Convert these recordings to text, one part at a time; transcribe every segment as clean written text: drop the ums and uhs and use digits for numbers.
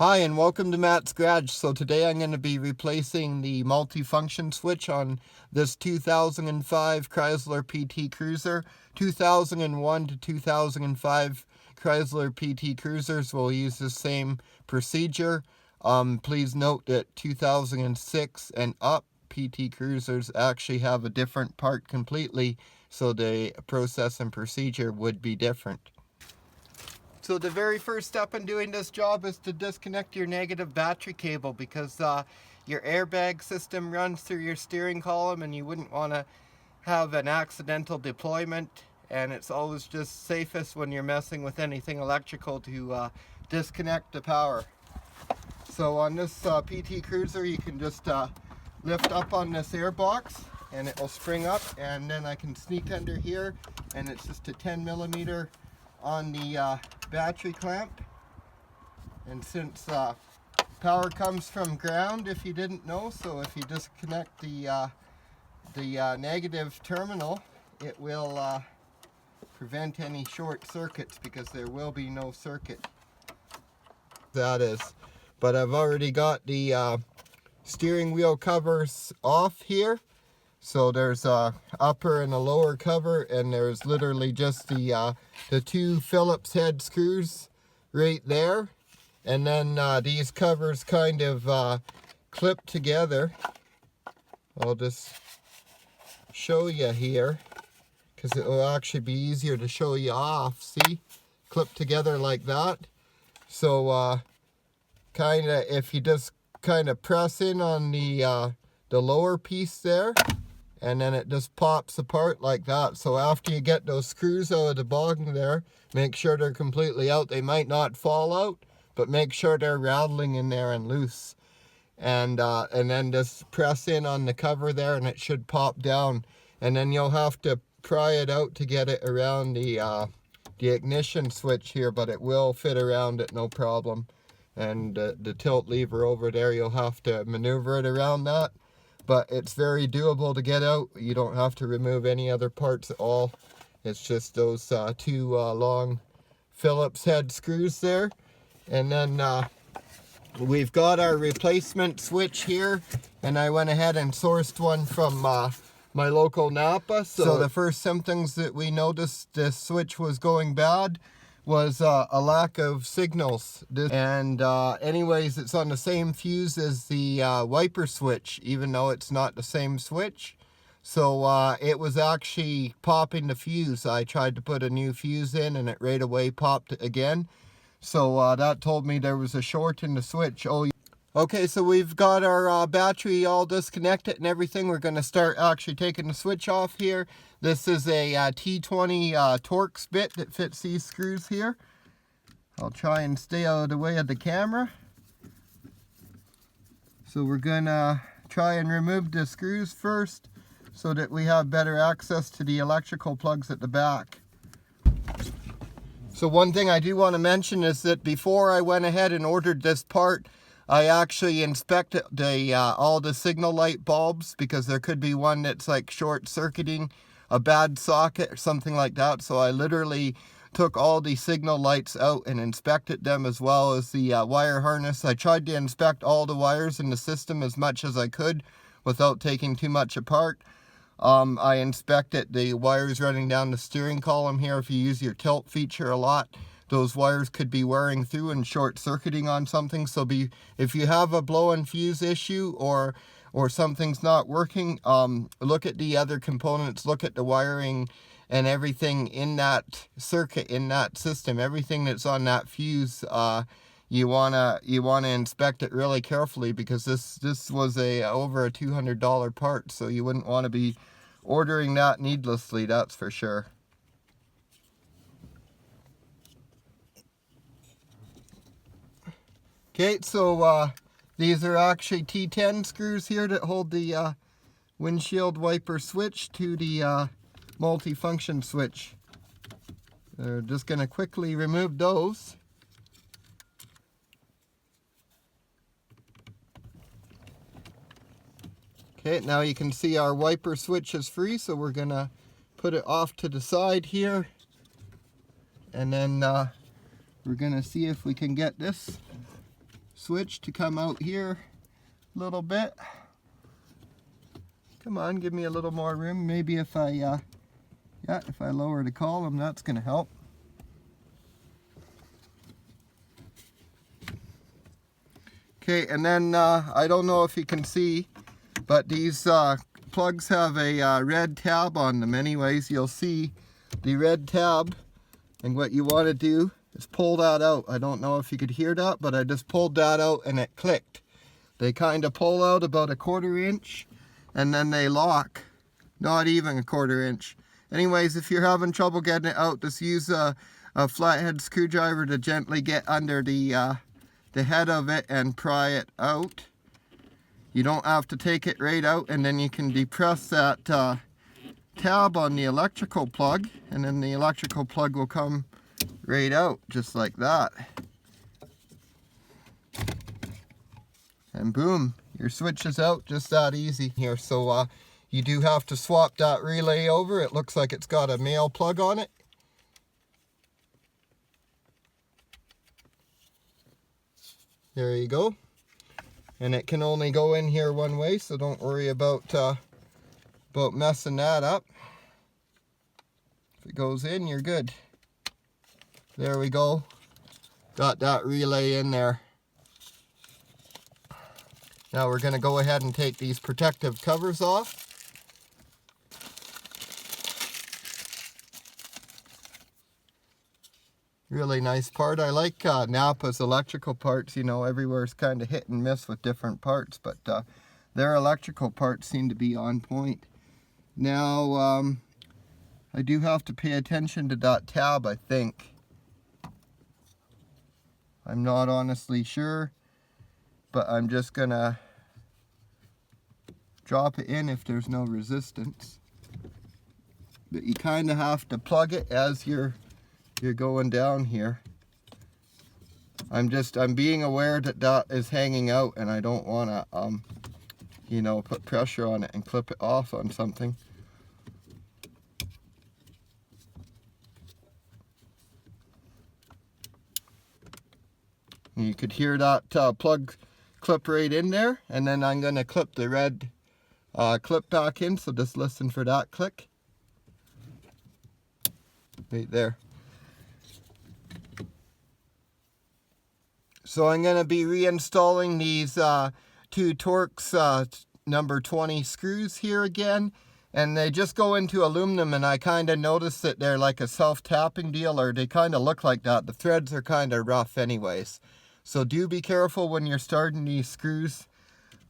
Hi and welcome to Matt's Garage. So today I'm going to be replacing the multifunction switch on this 2005 Chrysler PT Cruiser. 2001 to 2005 Chrysler PT Cruisers will use the same procedure. Please note that 2006 and up PT Cruisers actually have a different part completely, so the process and procedure would be different. So the very first step in doing this job is to disconnect your negative battery cable, because your airbag system runs through your steering column and you wouldn't want to have an accidental deployment, and it's always just safest when you're messing with anything electrical to disconnect the power. So on this PT Cruiser you can just lift up on this air box and it will spring up, and then I can sneak under here and it's just a 10mm on the battery clamp. And since power comes from ground, if you didn't know, so if you disconnect the negative terminal, it will prevent any short circuits, because there will be no circuit. That is. But I've already got the steering wheel covers off here. So there's a upper and a lower cover, and there's literally just the two Phillips head screws right there. And then these covers kind of clip together. I'll just show you here, because it will actually be easier to show you off. See? Clip together like that. So kind of, if you just kind of press in on the lower piece there, and then it just pops apart like that. So after you get those screws out of the bottom there, make sure they're completely out. They might not fall out, but make sure they're rattling in there and loose. And then just press in on the cover there and it should pop down. And then you'll have to pry it out to get it around the ignition switch here, but it will fit around it, no problem. And the tilt lever over there, you'll have to maneuver it around that. But it's very doable to get out. You don't have to remove any other parts at all. It's just those two long Phillips head screws there. And then we've got our replacement switch here. And I went ahead and sourced one from my local Napa. So the first symptoms that we noticed this switch was going bad was a lack of signals. And anyways, it's on the same fuse as the wiper switch, even though it's not the same switch. So it was actually popping the fuse. I tried to put a new fuse in and it right away popped again. So that told me there was a short in the switch. Okay, so we've got our battery all disconnected and everything. We're going to start actually taking the switch off here. This is a T20 Torx bit that fits these screws here. I'll try and stay out of the way of the camera. So we're going to try and remove the screws first so that we have better access to the electrical plugs at the back. So one thing I do want to mention is that before I went ahead and ordered this part, I actually inspected all the signal light bulbs, because there could be one that's like short circuiting, a bad socket or something like that. So I literally took all the signal lights out and inspected them, as well as the wire harness. I tried to inspect all the wires in the system as much as I could without taking too much apart. I inspected the wires running down the steering column here. If you use your tilt feature a lot, those wires could be wearing through and short-circuiting on something. So if you have a blow-in fuse issue or something's not working, look at the other components, look at the wiring and everything in that circuit, in that system, everything that's on that fuse. You wanna inspect it really carefully, because this was over a $200 part, so you wouldn't want to be ordering that needlessly, that's for sure. Okay, so these are actually T10 screws here that hold the windshield wiper switch to the multifunction switch. They're just going to quickly remove those. Okay, now you can see our wiper switch is free, so we're going to put it off to the side here. And then we're going to see if we can get this switch to come out here a little bit. Come on, give me a little more room. Maybe if I if I lower the column, that's going to help. Okay, and then I don't know if you can see, but these plugs have a red tab on them. Anyways, you'll see the red tab, and what you want to do is pull that out. I don't know if you could hear that, but I just pulled that out and it clicked. They kind of pull out about 1/4 inch and then they lock, not even 1/4 inch. Anyways, if you're having trouble getting it out, just use a flathead screwdriver to gently get under the head of it and pry it out. You don't have to take it right out, and then you can depress that tab on the electrical plug, and then the electrical plug will come right out just like that. And boom, your switch is out, just that easy here. So you do have to swap that relay over. It looks like it's got a male plug on it. There you go. And it can only go in here one way, so don't worry about messing that up. If it goes in, you're good. There we go. Got that relay in there. Now we're going to go ahead and take these protective covers off. Really nice part. I like Napa's electrical parts. You know, everywhere's kind of hit and miss with different parts, but their electrical parts seem to be on point. Now, I do have to pay attention to that tab, I think. I'm not honestly sure, but I'm just gonna drop it in if there's no resistance. But you kind of have to plug it as you're going down here. I'm being aware that that is hanging out, and I don't want to you know, put pressure on it and clip it off on something. And you could hear that plug clip right in there, and then I'm going to clip the red clip back in, so just listen for that click right there. So I'm going to be reinstalling these 2 Torx number 20 screws here again, and they just go into aluminum, and I kind of noticed that they're like a self-tapping deal, or they kind of look like that. The threads are kind of rough anyways. So do be careful when you're starting these screws.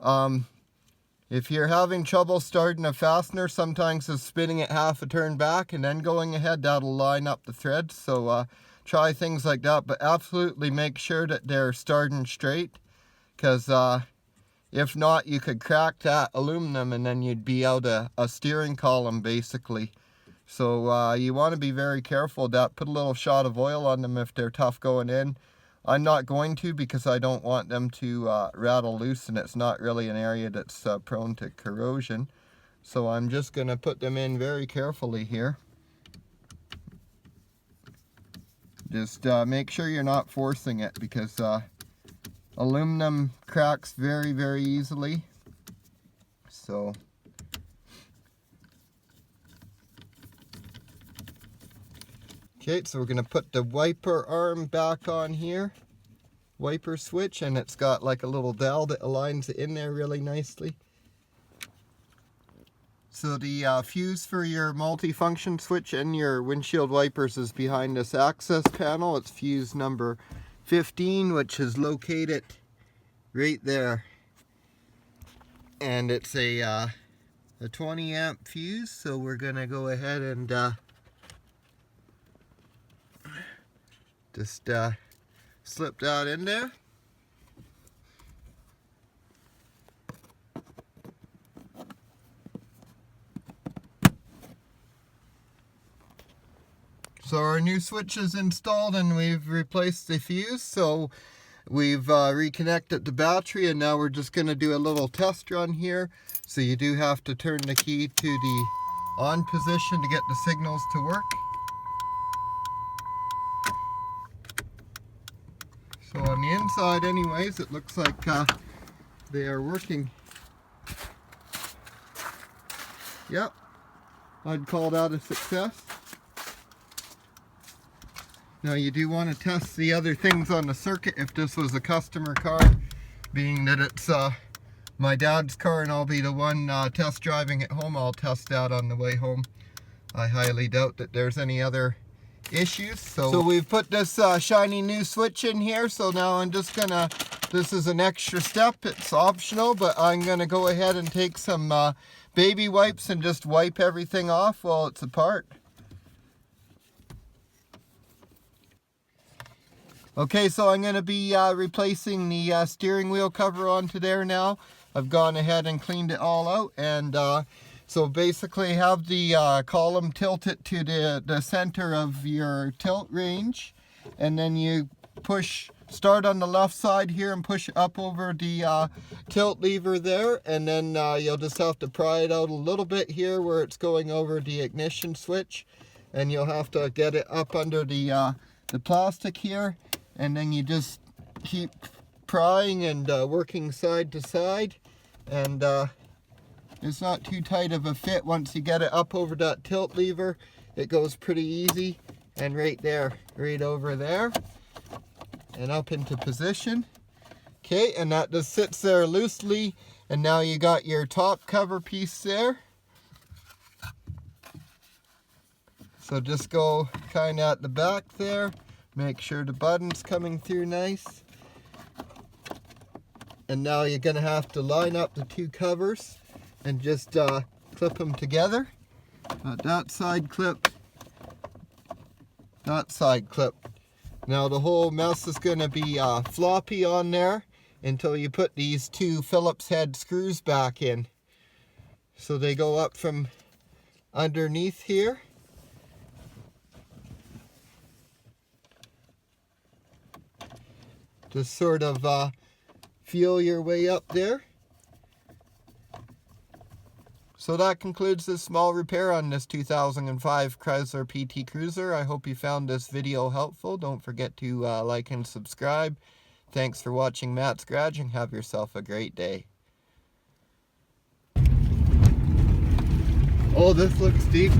If you're having trouble starting a fastener, sometimes just spinning it half a turn back and then going ahead, that'll line up the threads. So try things like that, but absolutely make sure that they're starting straight, because if not, you could crack that aluminum and then you'd be out a steering column basically. So you want to be very careful of that. Put a little shot of oil on them if they're tough going in. I'm not going to, because I don't want them to rattle loose, and it's not really an area that's prone to corrosion. So I'm just going to put them in very carefully here. Just make sure you're not forcing it, because aluminum cracks very, very easily. So okay, so we're going to put the wiper arm back on here, wiper switch, and it's got like a little dowel that aligns it in there really nicely. So the fuse for your multifunction switch and your windshield wipers is behind this access panel. It's fuse number 15, which is located right there. And it's a 20 amp fuse, so we're going to go ahead and just slip that in there. So our new switch is installed, and we've replaced the fuse. So we've reconnected the battery, and now we're just going to do a little test run here. So you do have to turn the key to the on position to get the signals to work. So on the inside anyways, it looks like they are working. Yep, I'd call that a success. Now you do want to test the other things on the circuit if this was a customer car, being that it's my dad's car and I'll be the one test driving it home. I'll test that on the way home. I highly doubt that there's any other issues. So we've put this shiny new switch in here, so now I'm just gonna, this is an extra step, it's optional, but I'm gonna go ahead and take some baby wipes and just wipe everything off while it's apart. Okay, so I'm going to be replacing the steering wheel cover onto there now. I've gone ahead and cleaned it all out, and so basically have the column tilted to the center of your tilt range, and then you start on the left side here and push up over the tilt lever there, and then you'll just have to pry it out a little bit here where it's going over the ignition switch, and you'll have to get it up under the plastic here, and then you just keep prying and working side to side, and it's not too tight of a fit. Once you get it up over that tilt lever, it goes pretty easy, and right there, right over there, and up into position. Okay, and that just sits there loosely, and now you got your top cover piece there. So just go kind of at the back there, make sure the button's coming through nice. And now you're going to have to line up the two covers and just clip them together. That side clipped, that side clipped. Now the whole mess is going to be floppy on there until you put these two Phillips head screws back in. So they go up from underneath here. Just sort of feel your way up there. So that concludes this small repair on this 2005 Chrysler PT Cruiser. I hope you found this video helpful. Don't forget to like and subscribe. Thanks for watching Matt's Garage, and have yourself a great day. Oh, this looks deep.